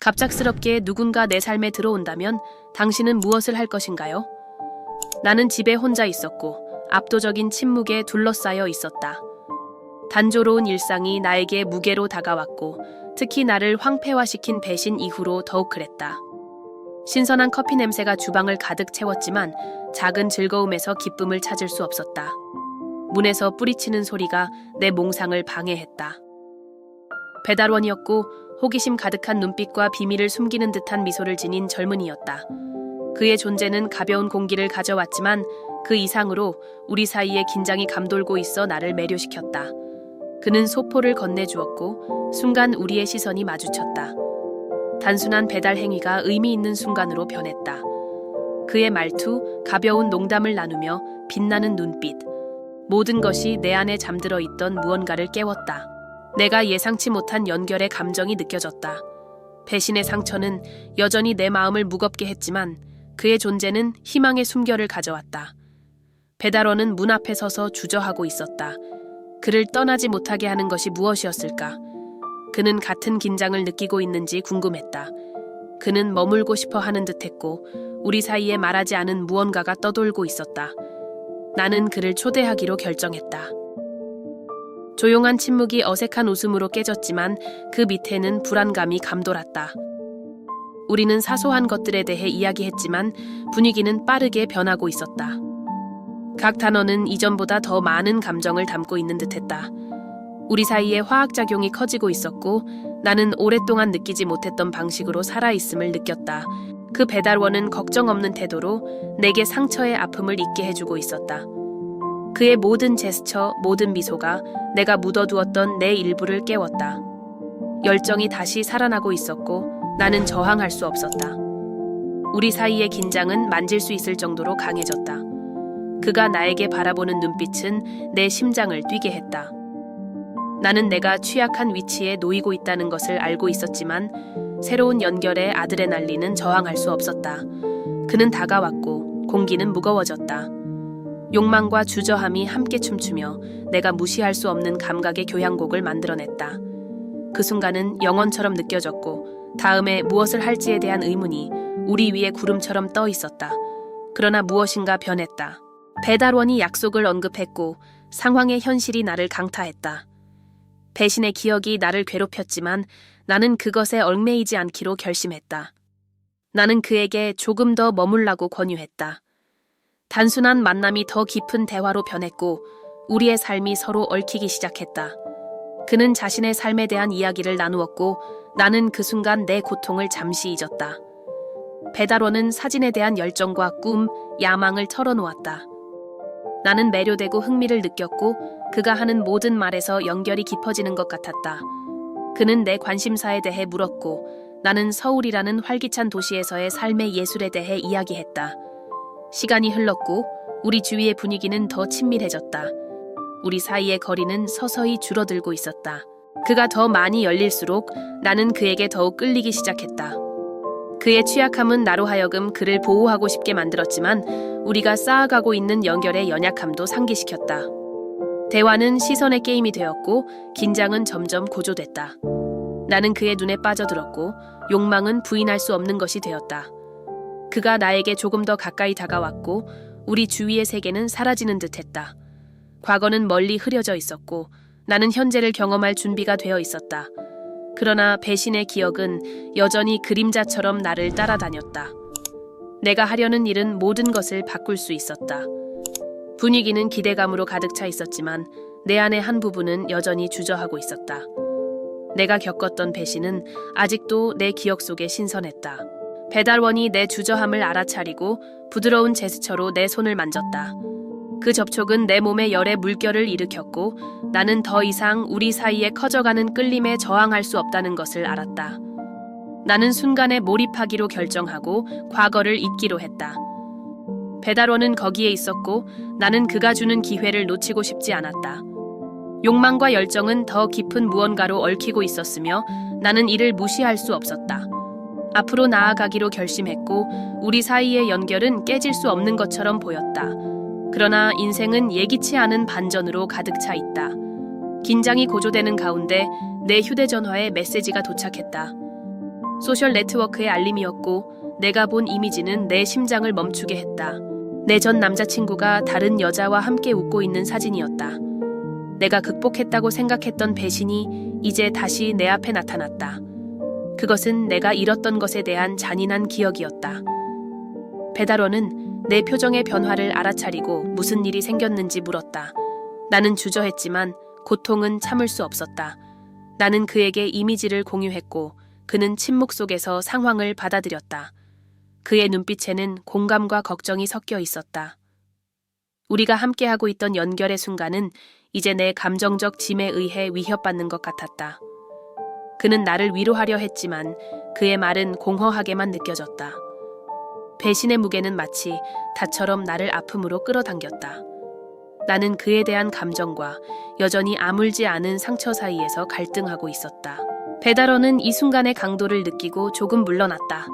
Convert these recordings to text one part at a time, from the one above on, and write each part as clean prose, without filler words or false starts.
갑작스럽게 누군가 내 삶에 들어온다면 당신은 무엇을 할 것인가요? 나는 집에 혼자 있었고 압도적인 침묵에 둘러싸여 있었다. 단조로운 일상이 나에게 무게로 다가왔고 특히 나를 황폐화시킨 배신 이후로 더욱 그랬다. 신선한 커피 냄새가 주방을 가득 채웠지만 작은 즐거움에서 기쁨을 찾을 수 없었다. 문에서 뿌리치는 소리가 내 몽상을 방해했다. 배달원이었고 호기심 가득한 눈빛과 비밀을 숨기는 듯한 미소를 지닌 젊은이였다. 그의 존재는 가벼운 공기를 가져왔지만 그 이상으로 우리 사이의 긴장이 감돌고 있어 나를 매료시켰다. 그는 소포를 건네주었고 순간 우리의 시선이 마주쳤다. 단순한 배달 행위가 의미 있는 순간으로 변했다. 그의 말투, 가벼운 농담을 나누며 빛나는 눈빛, 모든 것이 내 안에 잠들어 있던 무언가를 깨웠다. 내가 예상치 못한 연결의 감정이 느껴졌다. 배신의 상처는 여전히 내 마음을 무겁게 했지만 그의 존재는 희망의 숨결을 가져왔다. 배달원은 문 앞에 서서 주저하고 있었다. 그를 떠나지 못하게 하는 것이 무엇이었을까? 그는 같은 긴장을 느끼고 있는지 궁금했다. 그는 머물고 싶어 하는 듯했고 우리 사이에 말하지 않은 무언가가 떠돌고 있었다. 나는 그를 초대하기로 결정했다. 조용한 침묵이 어색한 웃음으로 깨졌지만 그 밑에는 불안감이 감돌았다. 우리는 사소한 것들에 대해 이야기했지만 분위기는 빠르게 변하고 있었다. 각 단어는 이전보다 더 많은 감정을 담고 있는 듯했다. 우리 사이의 화학작용이 커지고 있었고 나는 오랫동안 느끼지 못했던 방식으로 살아있음을 느꼈다. 그 배달원은 걱정 없는 태도로 내게 상처의 아픔을 잊게 해주고 있었다. 그의 모든 제스처, 모든 미소가 내가 묻어두었던 내 일부를 깨웠다. 열정이 다시 살아나고 있었고 나는 저항할 수 없었다. 우리 사이의 긴장은 만질 수 있을 정도로 강해졌다. 그가 나에게 바라보는 눈빛은 내 심장을 뛰게 했다. 나는 내가 취약한 위치에 놓이고 있다는 것을 알고 있었지만 새로운 연결의 아드레날린은 저항할 수 없었다. 그는 다가왔고 공기는 무거워졌다. 욕망과 주저함이 함께 춤추며 내가 무시할 수 없는 감각의 교향곡을 만들어냈다. 그 순간은 영원처럼 느껴졌고 다음에 무엇을 할지에 대한 의문이 우리 위에 구름처럼 떠 있었다. 그러나 무엇인가 변했다. 배달원이 약속을 언급했고 상황의 현실이 나를 강타했다. 배신의 기억이 나를 괴롭혔지만 나는 그것에 얽매이지 않기로 결심했다. 나는 그에게 조금 더 머물라고 권유했다. 단순한 만남이 더 깊은 대화로 변했고 우리의 삶이 서로 얽히기 시작했다. 그는 자신의 삶에 대한 이야기를 나누었고 나는 그 순간 내 고통을 잠시 잊었다. 배달원은 사진에 대한 열정과 꿈, 야망을 털어놓았다. 나는 매료되고 흥미를 느꼈고 그가 하는 모든 말에서 연결이 깊어지는 것 같았다. 그는 내 관심사에 대해 물었고 나는 서울이라는 활기찬 도시에서의 삶의 예술에 대해 이야기했다. 시간이 흘렀고 우리 주위의 분위기는 더 친밀해졌다. 우리 사이의 거리는 서서히 줄어들고 있었다. 그가 더 많이 열릴수록 나는 그에게 더욱 끌리기 시작했다. 그의 취약함은 나로 하여금 그를 보호하고 싶게 만들었지만 우리가 쌓아가고 있는 연결의 연약함도 상기시켰다. 대화는 시선의 게임이 되었고 긴장은 점점 고조됐다. 나는 그의 눈에 빠져들었고 욕망은 부인할 수 없는 것이 되었다. 그가 나에게 조금 더 가까이 다가왔고 우리 주위의 세계는 사라지는 듯했다. 과거는 멀리 흐려져 있었고 나는 현재를 경험할 준비가 되어 있었다. 그러나 배신의 기억은 여전히 그림자처럼 나를 따라다녔다. 내가 하려는 일은 모든 것을 바꿀 수 있었다. 분위기는 기대감으로 가득 차 있었지만 내 안의 한 부분은 여전히 주저하고 있었다. 내가 겪었던 배신은 아직도 내 기억 속에 신선했다. 배달원이 내 주저함을 알아차리고 부드러운 제스처로 내 손을 만졌다. 그 접촉은 내 몸의 열에 물결을 일으켰고 나는 더 이상 우리 사이에 커져가는 끌림에 저항할 수 없다는 것을 알았다. 나는 순간에 몰입하기로 결정하고 과거를 잊기로 했다. 배달원은 거기에 있었고 나는 그가 주는 기회를 놓치고 싶지 않았다. 욕망과 열정은 더 깊은 무언가로 얽히고 있었으며 나는 이를 무시할 수 없었다. 앞으로 나아가기로 결심했고 우리 사이의 연결은 깨질 수 없는 것처럼 보였다. 그러나 인생은 예기치 않은 반전으로 가득 차 있다. 긴장이 고조되는 가운데 내 휴대전화에 메시지가 도착했다. 소셜 네트워크의 알림이었고 내가 본 이미지는 내 심장을 멈추게 했다. 내 전 남자친구가 다른 여자와 함께 웃고 있는 사진이었다. 내가 극복했다고 생각했던 배신이 이제 다시 내 앞에 나타났다. 그것은 내가 잃었던 것에 대한 잔인한 기억이었다. 배달원은 내 표정의 변화를 알아차리고 무슨 일이 생겼는지 물었다. 나는 주저했지만 고통은 참을 수 없었다. 나는 그에게 이미지를 공유했고 그는 침묵 속에서 상황을 받아들였다. 그의 눈빛에는 공감과 걱정이 섞여 있었다. 우리가 함께하고 있던 연결의 순간은 이제 내 감정적 짐에 의해 위협받는 것 같았다. 그는 나를 위로하려 했지만 그의 말은 공허하게만 느껴졌다. 배신의 무게는 마치 닷처럼 나를 아픔으로 끌어당겼다. 나는 그에 대한 감정과 여전히 아물지 않은 상처 사이에서 갈등하고 있었다. 배달원은 이 순간의 강도를 느끼고 조금 물러났다.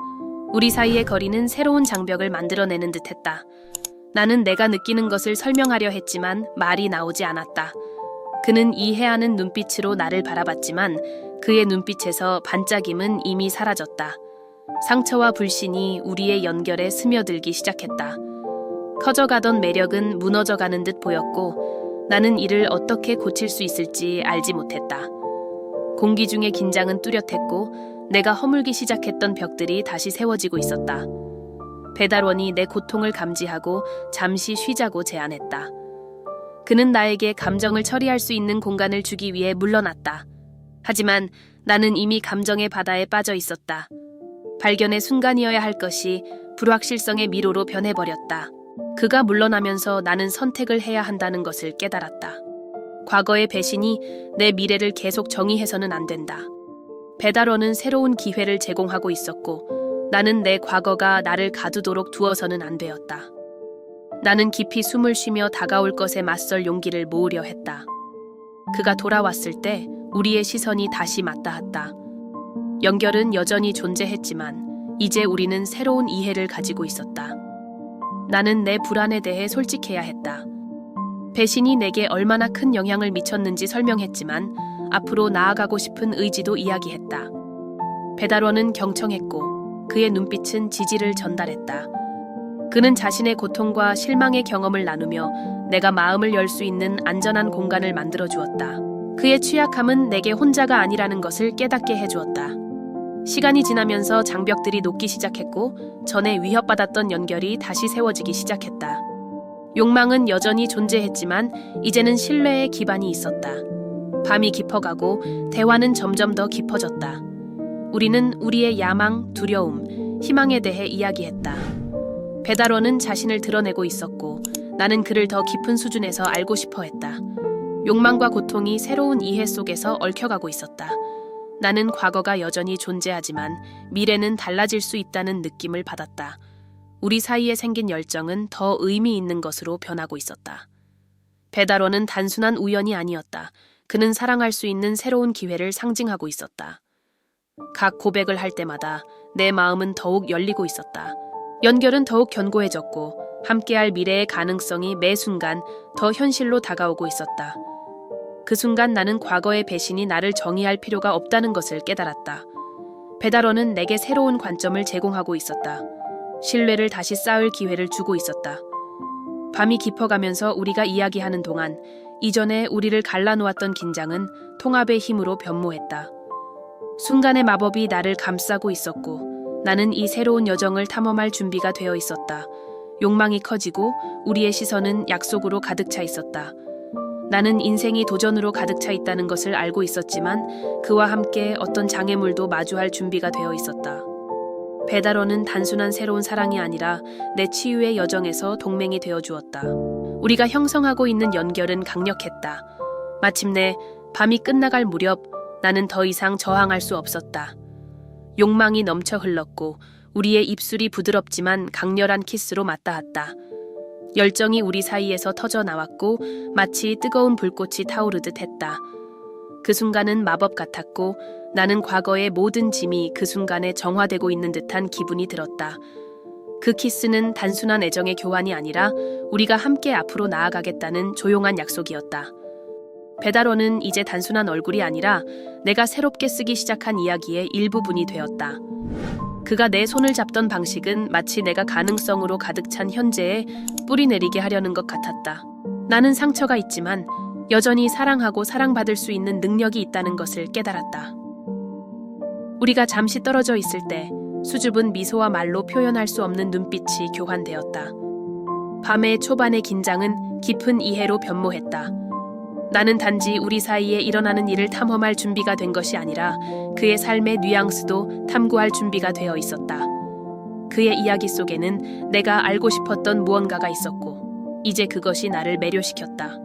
우리 사이의 거리는 새로운 장벽을 만들어내는 듯했다. 나는 내가 느끼는 것을 설명하려 했지만 말이 나오지 않았다. 그는 이해하는 눈빛으로 나를 바라봤지만 그의 눈빛에서 반짝임은 이미 사라졌다. 상처와 불신이 우리의 연결에 스며들기 시작했다. 커져가던 매력은 무너져가는 듯 보였고 나는 이를 어떻게 고칠 수 있을지 알지 못했다. 공기 중의 긴장은 뚜렷했고 내가 허물기 시작했던 벽들이 다시 세워지고 있었다. 배달원이 내 고통을 감지하고 잠시 쉬자고 제안했다. 그는 나에게 감정을 처리할 수 있는 공간을 주기 위해 물러났다. 하지만 나는 이미 감정의 바다에 빠져 있었다. 발견의 순간이어야 할 것이 불확실성의 미로로 변해버렸다. 그가 물러나면서 나는 선택을 해야 한다는 것을 깨달았다. 과거의 배신이 내 미래를 계속 정의해서는 안 된다. 배달원은 새로운 기회를 제공하고 있었고 나는 내 과거가 나를 가두도록 두어서는 안 되었다. 나는 깊이 숨을 쉬며 다가올 것에 맞설 용기를 모으려 했다. 그가 돌아왔을 때 우리의 시선이 다시 맞닿았다. 연결은 여전히 존재했지만 이제 우리는 새로운 이해를 가지고 있었다. 나는 내 불안에 대해 솔직해야 했다. 배신이 내게 얼마나 큰 영향을 미쳤는지 설명했지만 앞으로 나아가고 싶은 의지도 이야기했다. 배달원은 경청했고 그의 눈빛은 지지를 전달했다. 그는 자신의 고통과 실망의 경험을 나누며 내가 마음을 열 수 있는 안전한 공간을 만들어 주었다. 그의 취약함은 내게 혼자가 아니라는 것을 깨닫게 해주었다. 시간이 지나면서 장벽들이 녹기 시작했고 전에 위협받았던 연결이 다시 세워지기 시작했다. 욕망은 여전히 존재했지만 이제는 신뢰의 기반이 있었다. 밤이 깊어가고 대화는 점점 더 깊어졌다. 우리는 우리의 야망, 두려움, 희망에 대해 이야기했다. 배달원은 자신을 드러내고 있었고 나는 그를 더 깊은 수준에서 알고 싶어 했다. 욕망과 고통이 새로운 이해 속에서 얽혀가고 있었다. 나는 과거가 여전히 존재하지만 미래는 달라질 수 있다는 느낌을 받았다. 우리 사이에 생긴 열정은 더 의미 있는 것으로 변하고 있었다. 배달원은 단순한 우연이 아니었다. 그는 사랑할 수 있는 새로운 기회를 상징하고 있었다. 각 고백을 할 때마다 내 마음은 더욱 열리고 있었다. 연결은 더욱 견고해졌고 함께할 미래의 가능성이 매 순간 더 현실로 다가오고 있었다. 그 순간 나는 과거의 배신이 나를 정의할 필요가 없다는 것을 깨달았다. 배달원은 내게 새로운 관점을 제공하고 있었다. 신뢰를 다시 쌓을 기회를 주고 있었다. 밤이 깊어가면서 우리가 이야기하는 동안 이전에 우리를 갈라놓았던 긴장은 통합의 힘으로 변모했다. 순간의 마법이 나를 감싸고 있었고 나는 이 새로운 여정을 탐험할 준비가 되어 있었다. 욕망이 커지고 우리의 시선은 약속으로 가득 차 있었다. 나는 인생이 도전으로 가득 차 있다는 것을 알고 있었지만 그와 함께 어떤 장애물도 마주할 준비가 되어 있었다. 배달원은 단순한 새로운 사랑이 아니라 내 치유의 여정에서 동맹이 되어 주었다. 우리가 형성하고 있는 연결은 강력했다. 마침내 밤이 끝나갈 무렵 나는 더 이상 저항할 수 없었다. 욕망이 넘쳐 흘렀고 우리의 입술이 부드럽지만 강렬한 키스로 맞닿았다. 열정이 우리 사이에서 터져 나왔고 마치 뜨거운 불꽃이 타오르듯 했다. 그 순간은 마법 같았고 나는 과거의 모든 짐이 그 순간에 정화되고 있는 듯한 기분이 들었다. 그 키스는 단순한 애정의 교환이 아니라 우리가 함께 앞으로 나아가겠다는 조용한 약속이었다. 배달원은 이제 단순한 얼굴이 아니라 내가 새롭게 쓰기 시작한 이야기의 일부분이 되었다. 그가 내 손을 잡던 방식은 마치 내가 가능성으로 가득 찬 현재에 뿌리 내리게 하려는 것 같았다. 나는 상처가 있지만 여전히 사랑하고 사랑받을 수 있는 능력이 있다는 것을 깨달았다. 우리가 잠시 떨어져 있을 때 수줍은 미소와 말로 표현할 수 없는 눈빛이 교환되었다. 밤의 초반의 긴장은 깊은 이해로 변모했다. 나는 단지 우리 사이에 일어나는 일을 탐험할 준비가 된 것이 아니라 그의 삶의 뉘앙스도 탐구할 준비가 되어 있었다. 그의 이야기 속에는 내가 알고 싶었던 무언가가 있었고 이제 그것이 나를 매료시켰다.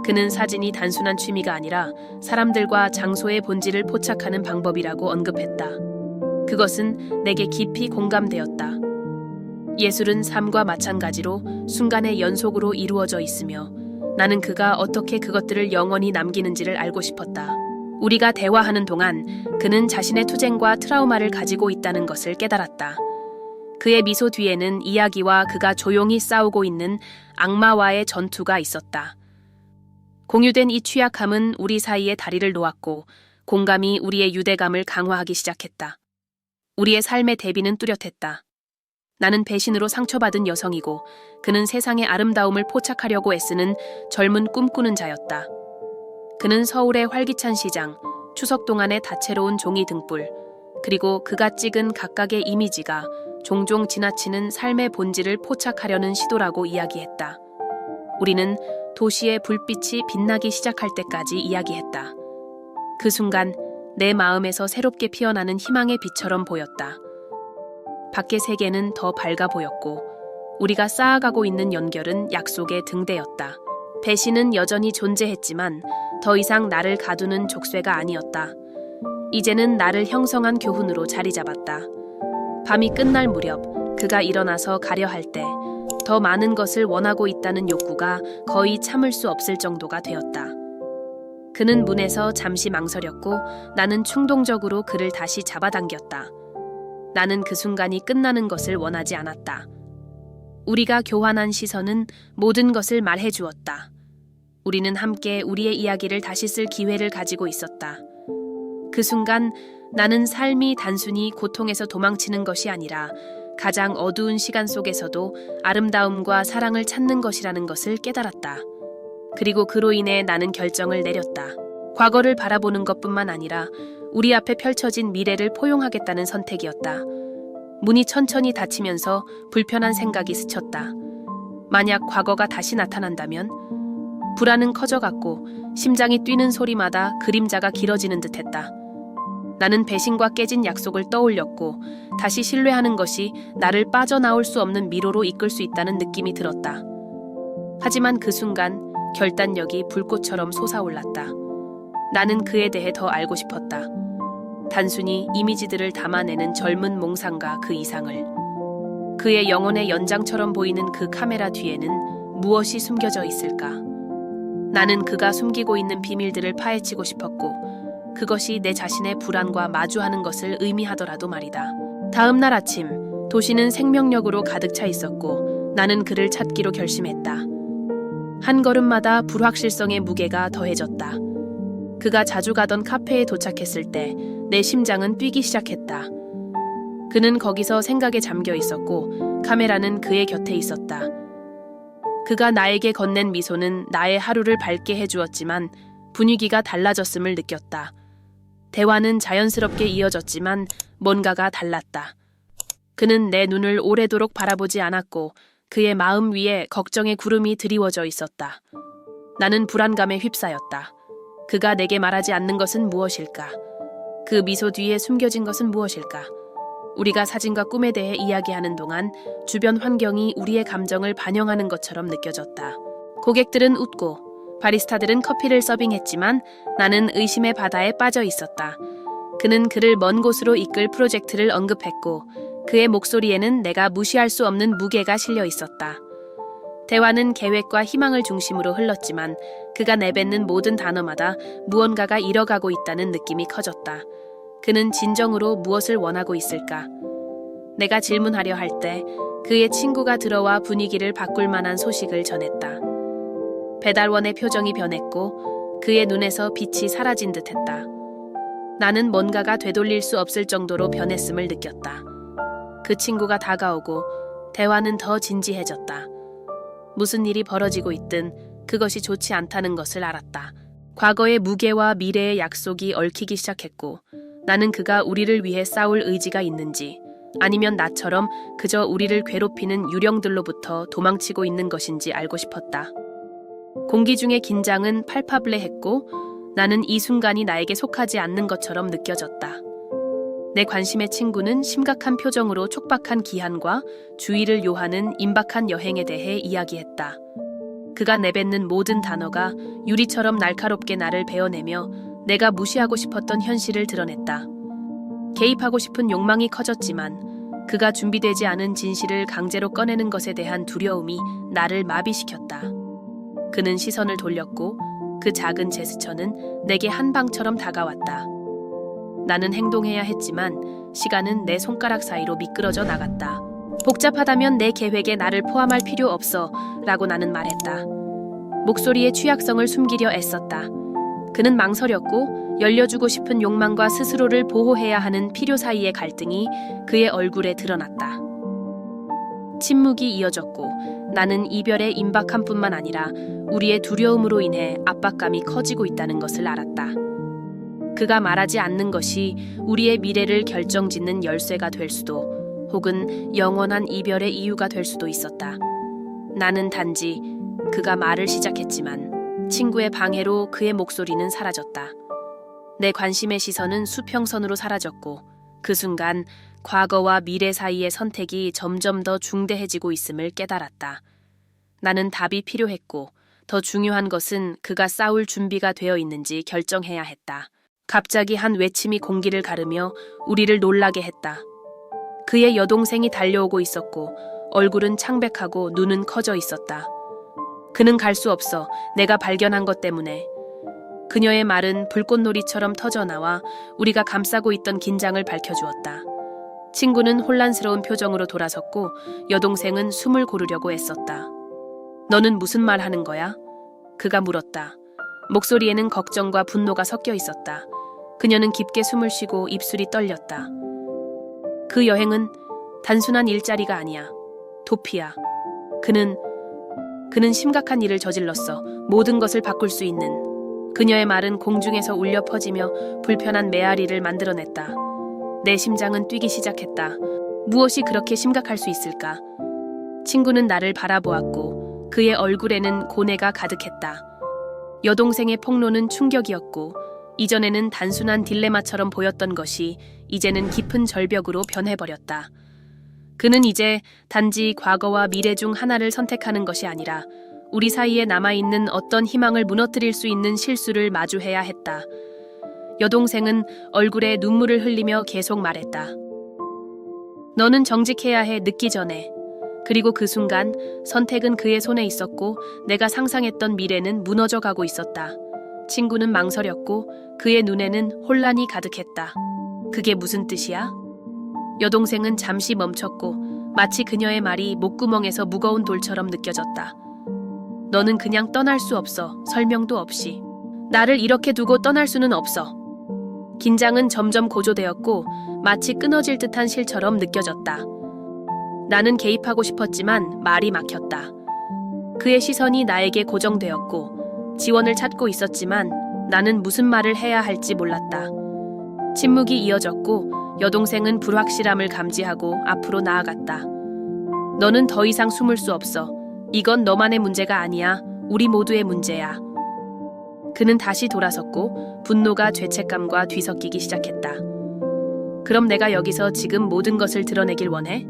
그는 사진이 단순한 취미가 아니라 사람들과 장소의 본질을 포착하는 방법이라고 언급했다. 그것은 내게 깊이 공감되었다. 예술은 삶과 마찬가지로 순간의 연속으로 이루어져 있으며 나는 그가 어떻게 그것들을 영원히 남기는지를 알고 싶었다. 우리가 대화하는 동안 그는 자신의 투쟁과 트라우마를 가지고 있다는 것을 깨달았다. 그의 미소 뒤에는 이야기와 그가 조용히 싸우고 있는 악마와의 전투가 있었다. 공유된 이 취약함은 우리 사이에 다리를 놓았고 공감이 우리의 유대감을 강화하기 시작했다. 우리의 삶의 대비는 뚜렷했다. 나는 배신으로 상처받은 여성이고 그는 세상의 아름다움을 포착하려고 애쓰는 젊은 꿈꾸는 자였다. 그는 서울의 활기찬 시장, 추석 동안의 다채로운 종이 등불, 그리고 그가 찍은 각각의 이미지가 종종 지나치는 삶의 본질을 포착하려는 시도라고 이야기했다. 우리는 도시의 불빛이 빛나기 시작할 때까지 이야기했다. 그 순간 내 마음에서 새롭게 피어나는 희망의 빛처럼 보였다. 밖의 세계는 더 밝아 보였고 우리가 쌓아가고 있는 연결은 약속의 등대였다. 배신은 여전히 존재했지만 더 이상 나를 가두는 족쇄가 아니었다. 이제는 나를 형성한 교훈으로 자리 잡았다. 밤이 끝날 무렵 그가 일어나서 가려 할 때 더 많은 것을 원하고 있다는 욕구가 거의 참을 수 없을 정도가 되었다. 그는 문에서 잠시 망설였고 나는 충동적으로 그를 다시 잡아당겼다. 나는 그 순간이 끝나는 것을 원하지 않았다. 우리가 교환한 시선은 모든 것을 말해주었다. 우리는 함께 우리의 이야기를 다시 쓸 기회를 가지고 있었다. 그 순간 나는 삶이 단순히 고통에서 도망치는 것이 아니라 가장 어두운 시간 속에서도 아름다움과 사랑을 찾는 것이라는 것을 깨달았다. 그리고 그로 인해 나는 결정을 내렸다. 과거를 바라보는 것뿐만 아니라 우리 앞에 펼쳐진 미래를 포용하겠다는 선택이었다. 문이 천천히 닫히면서 불편한 생각이 스쳤다. 만약 과거가 다시 나타난다면? 불안은 커져갔고 심장이 뛰는 소리마다 그림자가 길어지는 듯했다. 나는 배신과 깨진 약속을 떠올렸고 다시 신뢰하는 것이 나를 빠져나올 수 없는 미로로 이끌 수 있다는 느낌이 들었다. 하지만 그 순간 결단력이 불꽃처럼 솟아올랐다. 나는 그에 대해 더 알고 싶었다. 단순히 이미지들을 담아내는 젊은 몽상가 그 이상을. 그의 영혼의 연장처럼 보이는 그 카메라 뒤에는 무엇이 숨겨져 있을까? 나는 그가 숨기고 있는 비밀들을 파헤치고 싶었고 그것이 내 자신의 불안과 마주하는 것을 의미하더라도 말이다. 다음 날 아침, 도시는 생명력으로 가득 차 있었고 나는 그를 찾기로 결심했다. 한 걸음마다 불확실성의 무게가 더해졌다. 그가 자주 가던 카페에 도착했을 때 내 심장은 뛰기 시작했다. 그는 거기서 생각에 잠겨 있었고 카메라는 그의 곁에 있었다. 그가 나에게 건넨 미소는 나의 하루를 밝게 해주었지만 분위기가 달라졌음을 느꼈다. 대화는 자연스럽게 이어졌지만 뭔가가 달랐다. 그는 내 눈을 오래도록 바라보지 않았고 그의 마음 위에 걱정의 구름이 드리워져 있었다. 나는 불안감에 휩싸였다. 그가 내게 말하지 않는 것은 무엇일까? 그 미소 뒤에 숨겨진 것은 무엇일까? 우리가 사진과 꿈에 대해 이야기하는 동안 주변 환경이 우리의 감정을 반영하는 것처럼 느껴졌다. 고객들은 웃고 바리스타들은 커피를 서빙했지만 나는 의심의 바다에 빠져 있었다. 그는 그를 먼 곳으로 이끌 프로젝트를 언급했고 그의 목소리에는 내가 무시할 수 없는 무게가 실려 있었다. 대화는 계획과 희망을 중심으로 흘렀지만 그가 내뱉는 모든 단어마다 무언가가 잃어가고 있다는 느낌이 커졌다. 그는 진정으로 무엇을 원하고 있을까? 내가 질문하려 할 때 그의 친구가 들어와 분위기를 바꿀 만한 소식을 전했다. 배달원의 표정이 변했고 그의 눈에서 빛이 사라진 듯했다. 나는 뭔가가 되돌릴 수 없을 정도로 변했음을 느꼈다. 그 친구가 다가오고 대화는 더 진지해졌다. 무슨 일이 벌어지고 있든 그것이 좋지 않다는 것을 알았다. 과거의 무게와 미래의 약속이 얽히기 시작했고 나는 그가 우리를 위해 싸울 의지가 있는지 아니면 나처럼 그저 우리를 괴롭히는 유령들로부터 도망치고 있는 것인지 알고 싶었다. 공기 중의 긴장은 팔파블레했고 나는 이 순간이 나에게 속하지 않는 것처럼 느껴졌다. 내 관심의 친구는 심각한 표정으로 촉박한 기한과 주의를 요하는 임박한 여행에 대해 이야기했다. 그가 내뱉는 모든 단어가 유리처럼 날카롭게 나를 베어내며 내가 무시하고 싶었던 현실을 드러냈다. 개입하고 싶은 욕망이 커졌지만 그가 준비되지 않은 진실을 강제로 꺼내는 것에 대한 두려움이 나를 마비시켰다. 그는 시선을 돌렸고 그 작은 제스처는 내게 한 방처럼 다가왔다. 나는 행동해야 했지만 시간은 내 손가락 사이로 미끄러져 나갔다. 복잡하다면 내 계획에 나를 포함할 필요 없어 라고 나는 말했다. 목소리의 취약성을 숨기려 애썼다. 그는 망설였고 열려주고 싶은 욕망과 스스로를 보호해야 하는 필요 사이의 갈등이 그의 얼굴에 드러났다. 침묵이 이어졌고 나는 이별의 임박한 뿐만 아니라 우리의 두려움으로 인해 압박감이 커지고 있다는 것을 알았다. 그가 말하지 않는 것이 우리의 미래를 결정짓는 열쇠가 될 수도 혹은 영원한 이별의 이유가 될 수도 있었다. 나는 단지 그가 말을 시작했지만 친구의 방해로 그의 목소리는 사라졌다. 내 관심의 시선은 수평선으로 사라졌고 그 순간 과거와 미래 사이의 선택이 점점 더 중대해지고 있음을 깨달았다. 나는 답이 필요했고 더 중요한 것은 그가 싸울 준비가 되어 있는지 결정해야 했다. 갑자기 한 외침이 공기를 가르며 우리를 놀라게 했다. 그의 여동생이 달려오고 있었고 얼굴은 창백하고 눈은 커져 있었다. 그는 갈 수 없어. 내가 발견한 것 때문에. 그녀의 말은 불꽃놀이처럼 터져나와 우리가 감싸고 있던 긴장을 밝혀주었다. 친구는 혼란스러운 표정으로 돌아섰고 여동생은 숨을 고르려고 애썼다. 너는 무슨 말 하는 거야? 그가 물었다. 목소리에는 걱정과 분노가 섞여 있었다. 그녀는 깊게 숨을 쉬고 입술이 떨렸다. 그 여행은 단순한 일자리가 아니야. 도피야. 그는 심각한 일을 저질렀어. 모든 것을 바꿀 수 있는. 그녀의 말은 공중에서 울려 퍼지며 불편한 메아리를 만들어냈다. 내 심장은 뛰기 시작했다. 무엇이 그렇게 심각할 수 있을까? 친구는 나를 바라보았고 그의 얼굴에는 고뇌가 가득했다. 여동생의 폭로는 충격이었고 이전에는 단순한 딜레마처럼 보였던 것이 이제는 깊은 절벽으로 변해버렸다. 그는 이제 단지 과거와 미래 중 하나를 선택하는 것이 아니라 우리 사이에 남아있는 어떤 희망을 무너뜨릴 수 있는 실수를 마주해야 했다. 여동생은 얼굴에 눈물을 흘리며 계속 말했다. 너는 정직해야 해. 늦기 전에. 그리고 그 순간 선택은 그의 손에 있었고 내가 상상했던 미래는 무너져가고 있었다. 친구는 망설였고 그의 눈에는 혼란이 가득했다. 그게 무슨 뜻이야? 여동생은 잠시 멈췄고 마치 그녀의 말이 목구멍에서 무거운 돌처럼 느껴졌다. 너는 그냥 떠날 수 없어. 설명도 없이. 나를 이렇게 두고 떠날 수는 없어. 긴장은 점점 고조되었고 마치 끊어질 듯한 실처럼 느껴졌다. 나는 개입하고 싶었지만 말이 막혔다. 그의 시선이 나에게 고정되었고 지원을 찾고 있었지만 나는 무슨 말을 해야 할지 몰랐다. 침묵이 이어졌고 여동생은 불확실함을 감지하고 앞으로 나아갔다. 너는 더 이상 숨을 수 없어. 이건 너만의 문제가 아니야. 우리 모두의 문제야. 그는 다시 돌아섰고 분노가 죄책감과 뒤섞이기 시작했다. 그럼 내가 여기서 지금 모든 것을 드러내길 원해?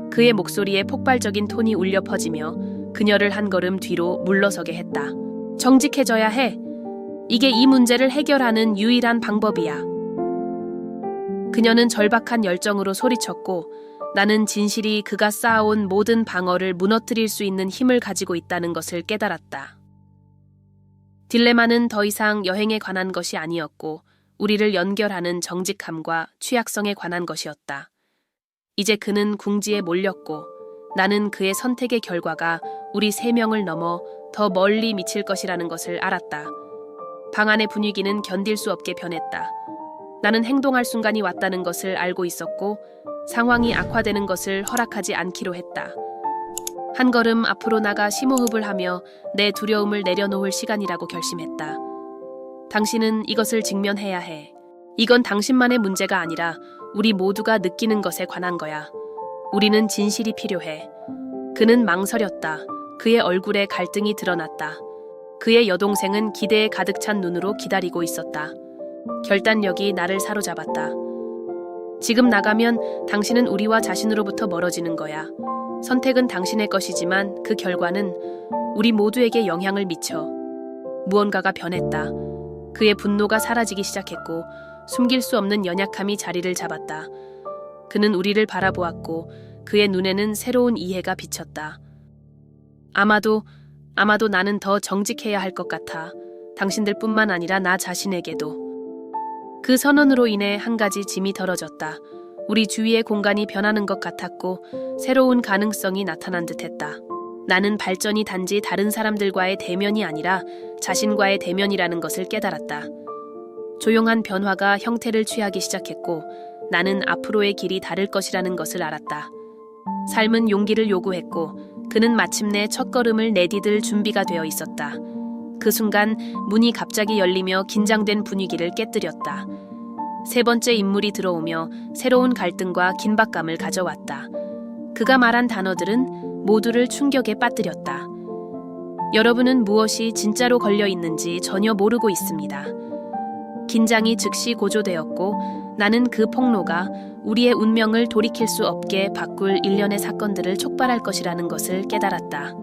그의 목소리에 폭발적인 톤이 울려 퍼지며 그녀를 한 걸음 뒤로 물러서게 했다. 정직해져야 해. 이게 이 문제를 해결하는 유일한 방법이야. 그녀는 절박한 열정으로 소리쳤고 나는 진실이 그가 쌓아온 모든 방어를 무너뜨릴 수 있는 힘을 가지고 있다는 것을 깨달았다. 딜레마는 더 이상 여행에 관한 것이 아니었고 우리를 연결하는 정직함과 취약성에 관한 것이었다. 이제 그는 궁지에 몰렸고 나는 그의 선택의 결과가 우리 세 명을 넘어 더 멀리 미칠 것이라는 것을 알았다. 방 안의 분위기는 견딜 수 없게 변했다. 나는 행동할 순간이 왔다는 것을 알고 있었고 상황이 악화되는 것을 허락하지 않기로 했다. 한 걸음 앞으로 나가 심호흡을 하며 내 두려움을 내려놓을 시간이라고 결심했다. 당신은 이것을 직면해야 해. 이건 당신만의 문제가 아니라 우리 모두가 느끼는 것에 관한 거야. 우리는 진실이 필요해. 그는 망설였다. 그의 얼굴에 갈등이 드러났다. 그의 여동생은 기대에 가득 찬 눈으로 기다리고 있었다. 결단력이 나를 사로잡았다. 지금 나가면 당신은 우리와 자신으로부터 멀어지는 거야. 선택은 당신의 것이지만 그 결과는 우리 모두에게 영향을 미쳐. 무언가가 변했다. 그의 분노가 사라지기 시작했고 숨길 수 없는 연약함이 자리를 잡았다. 그는 우리를 바라보았고 그의 눈에는 새로운 이해가 비쳤다. 아마도 나는 더 정직해야 할 것 같아. 당신들뿐만 아니라 나 자신에게도. 그 선언으로 인해 한 가지 짐이 덜어졌다. 우리 주위의 공간이 변하는 것 같았고 새로운 가능성이 나타난 듯했다. 나는 발전이 단지 다른 사람들과의 대면이 아니라 자신과의 대면이라는 것을 깨달았다. 조용한 변화가 형태를 취하기 시작했고 나는 앞으로의 길이 다를 것이라는 것을 알았다. 삶은 용기를 요구했고 그는 마침내 첫걸음을 내디딜 준비가 되어 있었다. 그 순간 문이 갑자기 열리며 긴장된 분위기를 깨뜨렸다. 세 번째 인물이 들어오며 새로운 갈등과 긴박감을 가져왔다. 그가 말한 단어들은 모두를 충격에 빠뜨렸다. 여러분은 무엇이 진짜로 걸려 있는지 전혀 모르고 있습니다. 긴장이 즉시 고조되었고 나는 그 폭로가 우리의 운명을 돌이킬 수 없게 바꿀 일련의 사건들을 촉발할 것이라는 것을 깨달았다.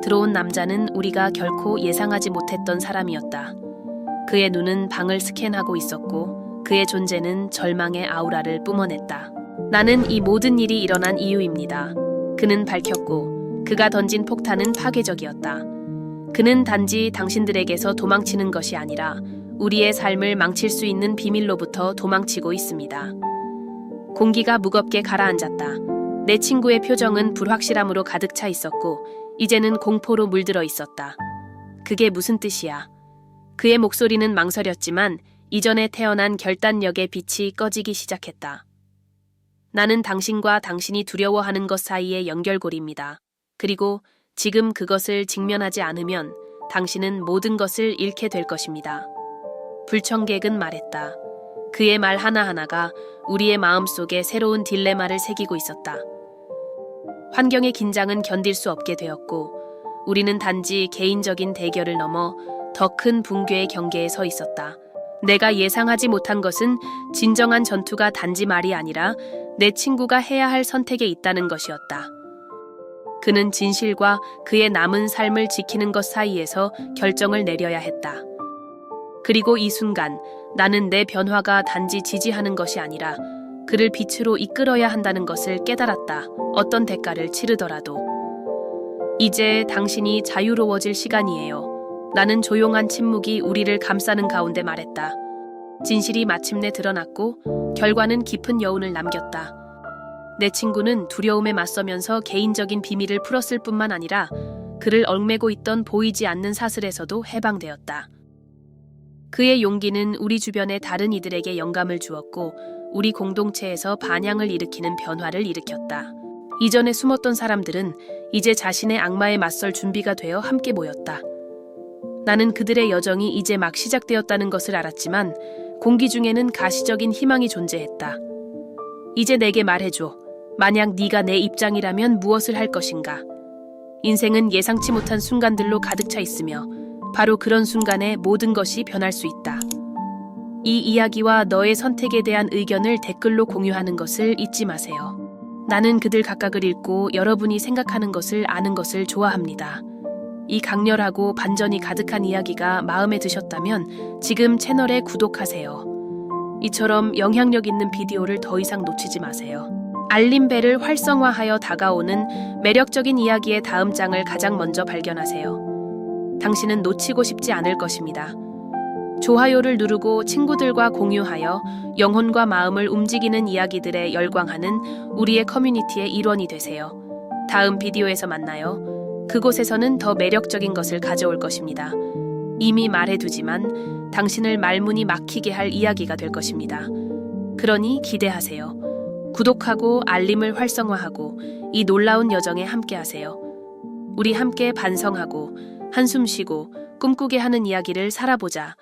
들어온 남자는 우리가 결코 예상하지 못했던 사람이었다. 그의 눈은 방을 스캔하고 있었고 그의 존재는 절망의 아우라를 뿜어냈다. 나는 이 모든 일이 일어난 이유입니다. 그는 밝혔고 그가 던진 폭탄은 파괴적이었다. 그는 단지 당신들에게서 도망치는 것이 아니라 우리의 삶을 망칠 수 있는 비밀로부터 도망치고 있습니다. 공기가 무겁게 가라앉았다. 내 친구의 표정은 불확실함으로 가득 차 있었고 이제는 공포로 물들어 있었다. 그게 무슨 뜻이야? 그의 목소리는 망설였지만 이전에 태어난 결단력의 빛이 꺼지기 시작했다. 나는 당신과 당신이 두려워하는 것 사이의 연결고리입니다. 그리고 지금 그것을 직면하지 않으면 당신은 모든 것을 잃게 될 것입니다. 불청객은 말했다. 그의 말 하나하나가 우리의 마음속에 새로운 딜레마를 새기고 있었다. 환경의 긴장은 견딜 수 없게 되었고 우리는 단지 개인적인 대결을 넘어 더 큰 붕괴의 경계에 서 있었다. 내가 예상하지 못한 것은 진정한 전투가 단지 말이 아니라 내 친구가 해야 할 선택에 있다는 것이었다. 그는 진실과 그의 남은 삶을 지키는 것 사이에서 결정을 내려야 했다. 그리고 이 순간 나는 내 변화가 단지 지지하는 것이 아니라 그를 빛으로 이끌어야 한다는 것을 깨달았다. 어떤 대가를 치르더라도. 이제 당신이 자유로워질 시간이에요. 나는 조용한 침묵이 우리를 감싸는 가운데 말했다. 진실이 마침내 드러났고 결과는 깊은 여운을 남겼다. 내 친구는 두려움에 맞서면서 개인적인 비밀을 풀었을 뿐만 아니라 그를 얽매고 있던 보이지 않는 사슬에서도 해방되었다. 그의 용기는 우리 주변의 다른 이들에게 영감을 주었고 우리 공동체에서 반향을 일으키는 변화를 일으켰다. 이전에 숨었던 사람들은 이제 자신의 악마에 맞설 준비가 되어 함께 모였다. 나는 그들의 여정이 이제 막 시작되었다는 것을 알았지만 공기 중에는 가시적인 희망이 존재했다. 이제 내게 말해줘. 만약 네가 내 입장이라면 무엇을 할 것인가? 인생은 예상치 못한 순간들로 가득 차 있으며 바로 그런 순간에 모든 것이 변할 수 있다. 이 이야기와 너의 선택에 대한 의견을 댓글로 공유하는 것을 잊지 마세요. 나는 그들 각각을 읽고 여러분이 생각하는 것을 아는 것을 좋아합니다. 이 강렬하고 반전이 가득한 이야기가 마음에 드셨다면 지금 채널에 구독하세요. 이처럼 영향력 있는 비디오를 더 이상 놓치지 마세요. 알림벨을 활성화하여 다가오는 매력적인 이야기의 다음 장을 가장 먼저 발견하세요. 당신은 놓치고 싶지 않을 것입니다. 좋아요를 누르고 친구들과 공유하여 영혼과 마음을 움직이는 이야기들에 열광하는 우리의 커뮤니티의 일원이 되세요. 다음 비디오에서 만나요. 그곳에서는 더 매력적인 것을 가져올 것입니다. 이미 말해두지만 당신을 말문이 막히게 할 이야기가 될 것입니다. 그러니 기대하세요. 구독하고 알림을 활성화하고 이 놀라운 여정에 함께하세요. 우리 함께 반성하고 한숨 쉬고 꿈꾸게 하는 이야기를 살아보자.